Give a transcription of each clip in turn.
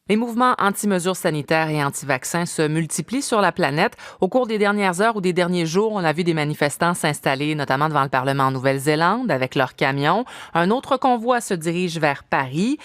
Les mouvements anti-mesures sanitaires et anti-vaccins se multiplient sur la planète. Au cours des dernières heures ou des derniers jours, on a vu des manifestants s'installer notamment devant le Parlement en Nouvelle-Zélande avec leurs camions. Un autre convoi se dirige vers Paris.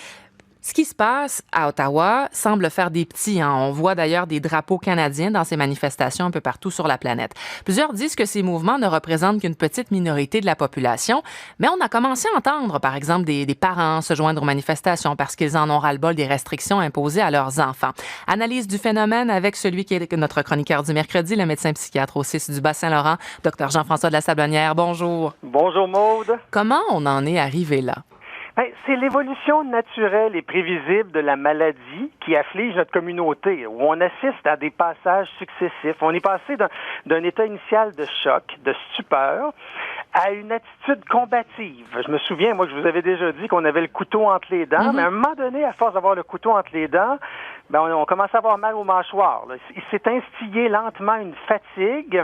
Ce qui se passe à Ottawa semble faire des petits. On voit d'ailleurs des drapeaux canadiens dans ces manifestations un peu partout sur la planète. Plusieurs disent que ces mouvements ne représentent qu'une petite minorité de la population, mais on a commencé à entendre, par exemple, des parents se joindre aux manifestations parce qu'ils en ont ras-le-bol des restrictions imposées à leurs enfants. Analyse du phénomène avec celui qui est notre chroniqueur du mercredi, le médecin psychiatre au CIS du Bas-Saint-Laurent, Dr Jean-François de la Sablonnière. Bonjour. Bonjour Maude. Comment on en est arrivé là? C'est l'évolution naturelle et prévisible de la maladie qui afflige notre communauté, où on assiste à des passages successifs. On est passé d'un état initial de choc, de stupeur, à une attitude combative. Je me souviens, moi, que je vous avais déjà dit qu'on avait le couteau entre les dents, mais à un moment donné, à force d'avoir le couteau entre les dents, on commence à avoir mal aux mâchoires. Il s'est instillé lentement une fatigue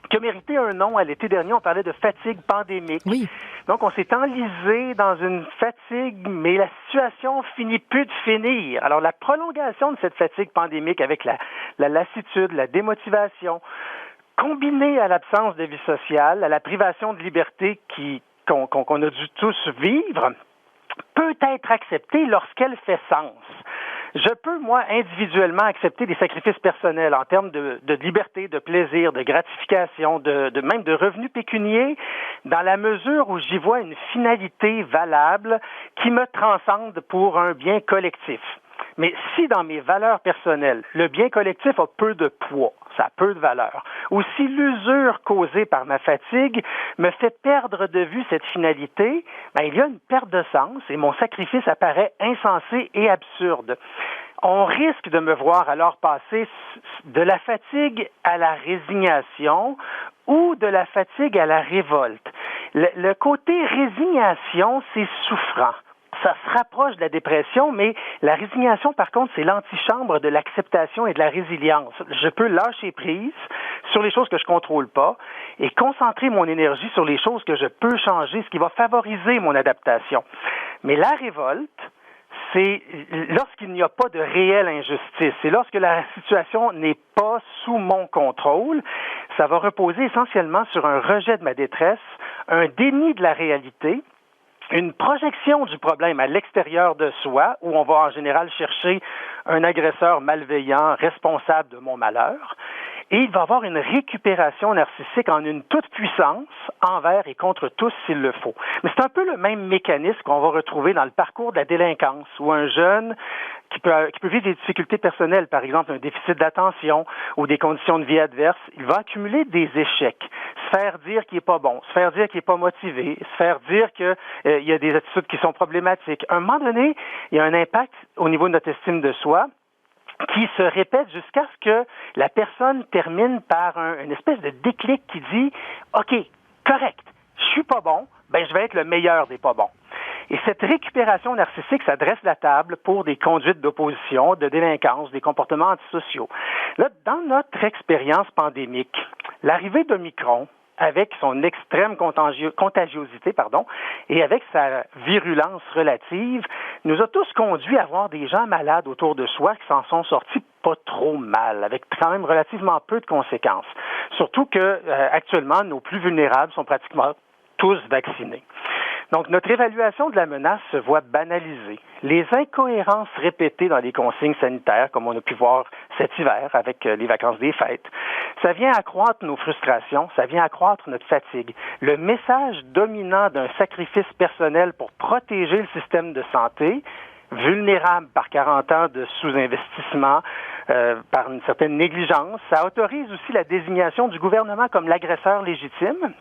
qui a mérité un nom à l'été dernier. On parlait de fatigue pandémique. Oui. Donc, on s'est enlisé dans une fatigue, mais la situation finit plus de finir. Alors, la prolongation de cette fatigue pandémique avec la lassitude, la démotivation, combinée à l'absence de vie sociale, à la privation de liberté qu'on a dû tous vivre, peut être acceptée lorsqu'elle fait sens. Je peux, moi, individuellement accepter des sacrifices personnels en termes de liberté, de plaisir, de gratification, même de revenus pécuniaires, dans la mesure où j'y vois une finalité valable qui me transcende pour un bien collectif. Mais si dans mes valeurs personnelles, le bien collectif a peu de poids, ça a peu de valeur, ou si l'usure causée par ma fatigue me fait perdre de vue cette finalité, il y a une perte de sens et mon sacrifice apparaît insensé et absurde. On risque de me voir alors passer de la fatigue à la résignation ou de la fatigue à la révolte. Le côté résignation, c'est souffrant. Ça se rapproche de la dépression, mais la résignation, par contre, c'est l'antichambre de l'acceptation et de la résilience. Je peux lâcher prise sur les choses que je contrôle pas et concentrer mon énergie sur les choses que je peux changer, ce qui va favoriser mon adaptation. Mais la révolte, c'est lorsqu'il n'y a pas de réelle injustice, c'est lorsque la situation n'est pas sous mon contrôle, ça va reposer essentiellement sur un rejet de ma détresse, un déni de la réalité, une projection du problème à l'extérieur de soi, où on va en général chercher un agresseur malveillant, responsable de mon malheur, et il va y avoir une récupération narcissique en une toute-puissance envers et contre tous s'il le faut. Mais c'est un peu le même mécanisme qu'on va retrouver dans le parcours de la délinquance, où un jeune qui peut vivre des difficultés personnelles, par exemple un déficit d'attention ou des conditions de vie adverses, il va accumuler des échecs, se faire dire qu'il n'est pas bon, se faire dire qu'il n'est pas motivé, se faire dire qu'il y a des attitudes qui sont problématiques. À un moment donné, il y a un impact au niveau de notre estime de soi qui se répète jusqu'à ce que la personne termine par une espèce de déclic qui dit « OK, correct, je suis pas bon, je vais être le meilleur des pas bons ». Et cette récupération narcissique, ça dresse la table pour des conduites d'opposition, de délinquance, des comportements antisociaux. Là, dans notre expérience pandémique, l'arrivée d'Omicron, avec son extrême contagiosité, et avec sa virulence relative, nous a tous conduits à voir des gens malades autour de soi qui s'en sont sortis pas trop mal, avec quand même relativement peu de conséquences. Surtout que actuellement, nos plus vulnérables sont pratiquement tous vaccinés. Donc, notre évaluation de la menace se voit banalisée. Les incohérences répétées dans les consignes sanitaires, comme on a pu voir cet hiver avec les vacances des fêtes, ça vient accroître nos frustrations, ça vient accroître notre fatigue. Le message dominant d'un sacrifice personnel pour protéger le système de santé, vulnérable par 40 ans de sous-investissement, par une certaine négligence, ça autorise aussi la désignation du gouvernement comme l'agresseur légitime.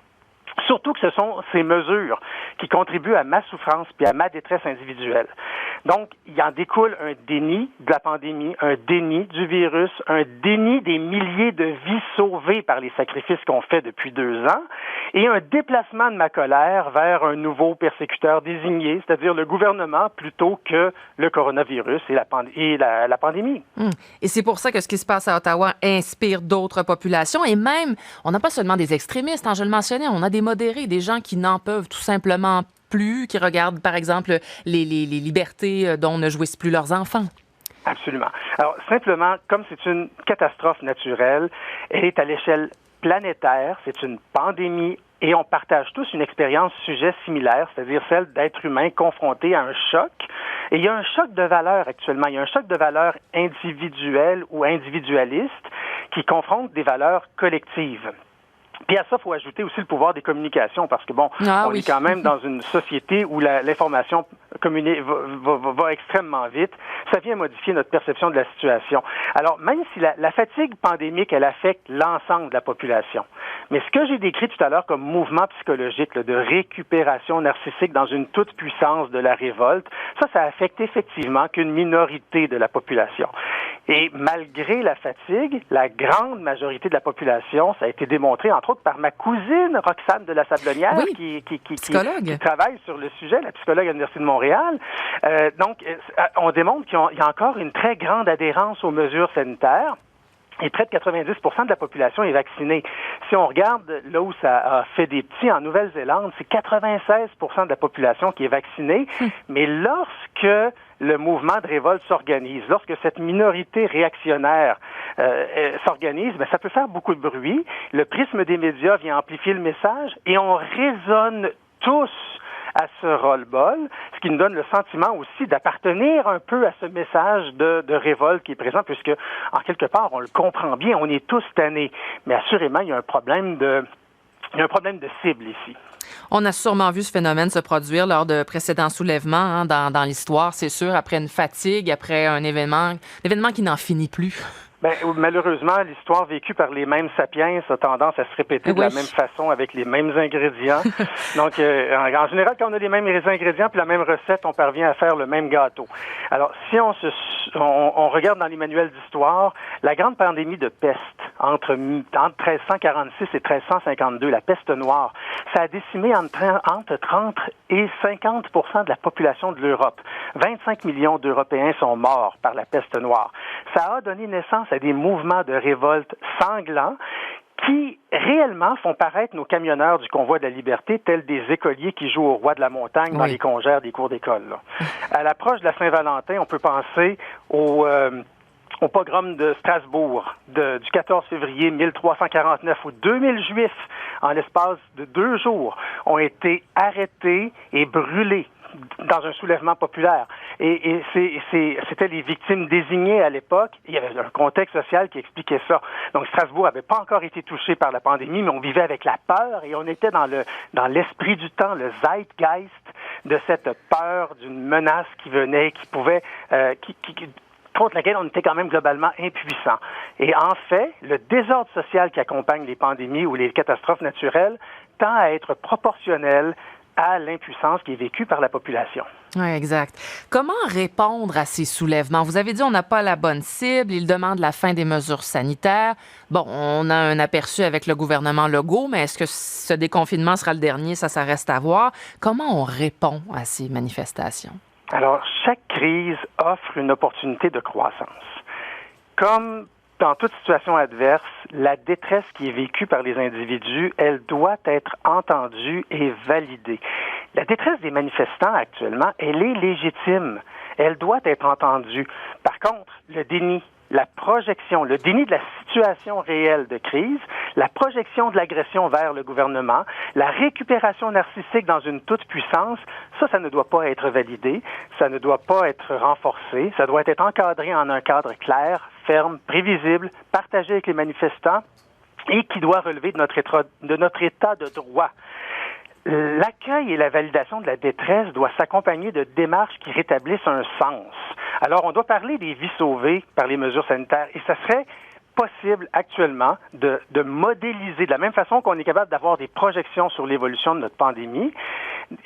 Surtout que ce sont ces mesures qui contribuent à ma souffrance puis à ma détresse individuelle. Donc, il en découle un déni de la pandémie, un déni du virus, un déni des milliers de vies sauvées par les sacrifices qu'on fait depuis 2 ans et un déplacement de ma colère vers un nouveau persécuteur désigné, c'est-à-dire le gouvernement plutôt que le coronavirus et la pandémie. Et c'est pour ça que ce qui se passe à Ottawa inspire d'autres populations et même, on n'a pas seulement des extrémistes, je le mentionnais, on a des modérés, des gens qui n'en peuvent tout simplement plus, qui regardent, par exemple, les libertés dont ne jouissent plus leurs enfants. Absolument. Alors, simplement, comme c'est une catastrophe naturelle, elle est à l'échelle planétaire, c'est une pandémie et on partage tous une expérience sujet similaire, c'est-à-dire celle d'être humain confronté à un choc. Et il y a un choc de valeurs actuellement. Il y a un choc de valeurs individuelles ou individualistes qui confrontent des valeurs collectives. Puis à ça, il faut ajouter aussi le pouvoir des communications, parce que, on est quand même dans une société où l'information va extrêmement vite. Ça vient modifier notre perception de la situation. Alors, même si la fatigue pandémique, elle affecte l'ensemble de la population, mais ce que j'ai décrit tout à l'heure comme mouvement psychologique de récupération narcissique dans une toute-puissance de la révolte, ça affecte effectivement qu'une minorité de la population. Et malgré la fatigue, la grande majorité de la population, ça a été démontré, entre autres, par ma cousine Roxane de la Sablonnière, qui travaille sur le sujet, la psychologue à l'Université de Montréal. Donc, on démontre qu'il y a encore une très grande adhérence aux mesures sanitaires. Et près de 90% de la population est vaccinée. Si on regarde là où ça a fait des petits en Nouvelle-Zélande, c'est 96% de la population qui est vaccinée. Mais lorsque le mouvement de révolte s'organise, lorsque cette minorité réactionnaire s'organise, ça peut faire beaucoup de bruit. Le prisme des médias vient amplifier le message et on résonne tous à ce roll-ball, ce qui nous donne le sentiment aussi d'appartenir un peu à ce message de révolte qui est présent, puisque, en quelque part, on le comprend bien, on est tous tannés. Mais assurément, il y a un problème de cible ici. On a sûrement vu ce phénomène se produire lors de précédents soulèvements dans l'histoire, c'est sûr, après une fatigue, après un événement qui n'en finit plus. Malheureusement, l'histoire vécue par les mêmes sapiens a tendance à se répéter de la même façon avec les mêmes ingrédients. Donc, en général, quand on a les mêmes ingrédients puis la même recette, on parvient à faire le même gâteau. Alors, si on regarde dans les manuels d'histoire, la grande pandémie de peste entre 1346 et 1352, la peste noire, ça a décimé entre 30 et 50% de la population de l'Europe. 25 millions d'Européens sont morts par la peste noire. Ça a donné naissance à des mouvements de révolte sanglants qui réellement font paraître nos camionneurs du convoi de la liberté tels des écoliers qui jouent au roi de la montagne dans les congères des cours d'école. À l'approche de la Saint-Valentin, on peut penser au pogrom de Strasbourg du 14 février 1349 où 2000 Juifs, en l'espace de 2 jours, ont été arrêtés et brûlés dans un soulèvement populaire. Et c'était les victimes désignées à l'époque. Il y avait un contexte social qui expliquait ça. Donc, Strasbourg n'avait pas encore été touché par la pandémie, mais on vivait avec la peur et on était dans l'esprit du temps, le zeitgeist de cette peur d'une menace qui venait, qui pouvait, contre laquelle on était quand même globalement impuissant. Et en fait, le désordre social qui accompagne les pandémies ou les catastrophes naturelles tend à être proportionnel à l'impuissance qui est vécue par la population. Oui, exact. Comment répondre à ces soulèvements? Vous avez dit on n'a pas la bonne cible, ils demandent la fin des mesures sanitaires. Bon, on a un aperçu avec le gouvernement Legault, mais est-ce que ce déconfinement sera le dernier? Ça reste à voir. Comment on répond à ces manifestations? Alors, chaque crise offre une opportunité de croissance. Comme dans toute situation adverse, la détresse qui est vécue par les individus, elle doit être entendue et validée. La détresse des manifestants actuellement, elle est légitime. Elle doit être entendue. Par contre, le déni, la projection, le déni de la situation réelle de crise, la projection de l'agression vers le gouvernement, la récupération narcissique dans une toute-puissance, ça ne doit pas être validé, ça ne doit pas être renforcé, ça doit être encadré en un cadre clair, ferme, prévisible, partagé avec les manifestants et qui doit relever de notre état de droit. L'accueil et la validation de la détresse doivent s'accompagner de démarches qui rétablissent un sens. Alors, on doit parler des vies sauvées par les mesures sanitaires et ça serait possible actuellement de modéliser de la même façon qu'on est capable d'avoir des projections sur l'évolution de notre pandémie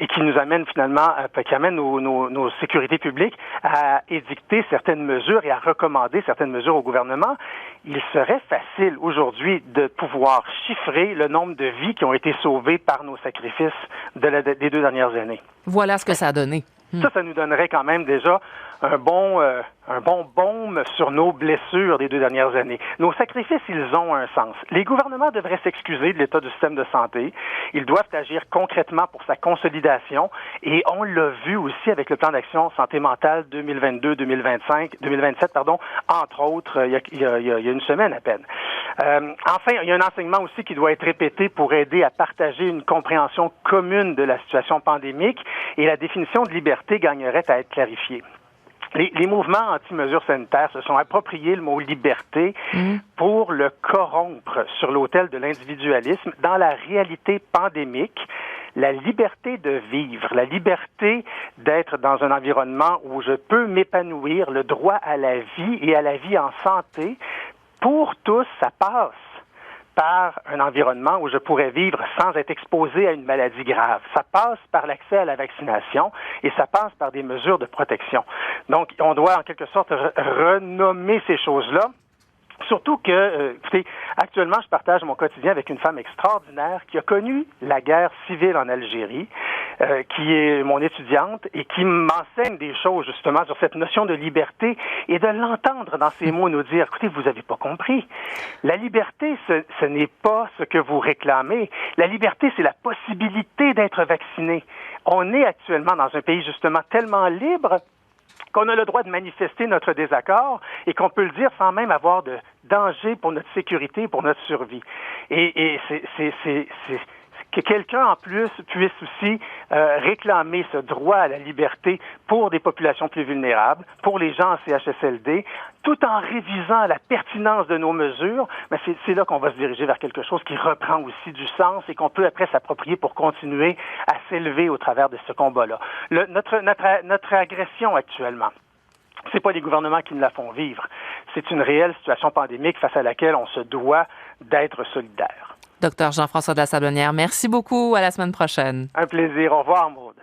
et qui nous amène finalement, qui amène nos sécurités publiques à édicter certaines mesures et à recommander certaines mesures au gouvernement. Il serait facile aujourd'hui de pouvoir chiffrer le nombre de vies qui ont été sauvées par nos sacrifices des 2 dernières années. Voilà ce que ça a donné. Ça nous donnerait quand même déjà un bon baume sur nos blessures des 2 dernières années. Nos sacrifices, ils ont un sens. Les gouvernements devraient s'excuser de l'état du système de santé. Ils doivent agir concrètement pour sa consolidation. Et on l'a vu aussi avec le plan d'action santé mentale 2022-2027, entre autres, il y a une semaine à peine. Enfin, il y a un enseignement aussi qui doit être répété pour aider à partager une compréhension commune de la situation pandémique, et la définition de liberté gagnerait à être clarifiée. Les mouvements anti-mesures sanitaires se sont appropriés le mot liberté pour le corrompre sur l'autel de l'individualisme. Dans la réalité pandémique, la liberté de vivre, la liberté d'être dans un environnement où je peux m'épanouir, le droit à la vie et à la vie en santé, pour tous, ça passe par un environnement où je pourrais vivre sans être exposé à une maladie grave. Ça passe par l'accès à la vaccination et ça passe par des mesures de protection. Donc, on doit en quelque sorte renommer ces choses-là. Surtout que, écoutez, actuellement, je partage mon quotidien avec une femme extraordinaire qui a connu la guerre civile en Algérie, qui est mon étudiante et qui m'enseigne des choses justement sur cette notion de liberté, et de l'entendre dans ses mots nous dire, écoutez, vous n'avez pas compris. La liberté, ce n'est pas ce que vous réclamez. La liberté, c'est la possibilité d'être vacciné. On est actuellement dans un pays justement tellement libre qu'on a le droit de manifester notre désaccord et qu'on peut le dire sans même avoir de danger pour notre sécurité, pour notre survie. Et c'est que quelqu'un en plus puisse aussi réclamer ce droit à la liberté pour des populations plus vulnérables, pour les gens en CHSLD, tout en révisant la pertinence de nos mesures, mais c'est là qu'on va se diriger vers quelque chose qui reprend aussi du sens et qu'on peut après s'approprier pour continuer à s'élever au travers de ce combat-là. Notre agression actuellement, c'est pas les gouvernements qui nous la font vivre. C'est une réelle situation pandémique face à laquelle on se doit d'être solidaire. Docteur Jean-François de la Sablonnière, merci beaucoup. À la semaine prochaine. Un plaisir. Au revoir, Maud.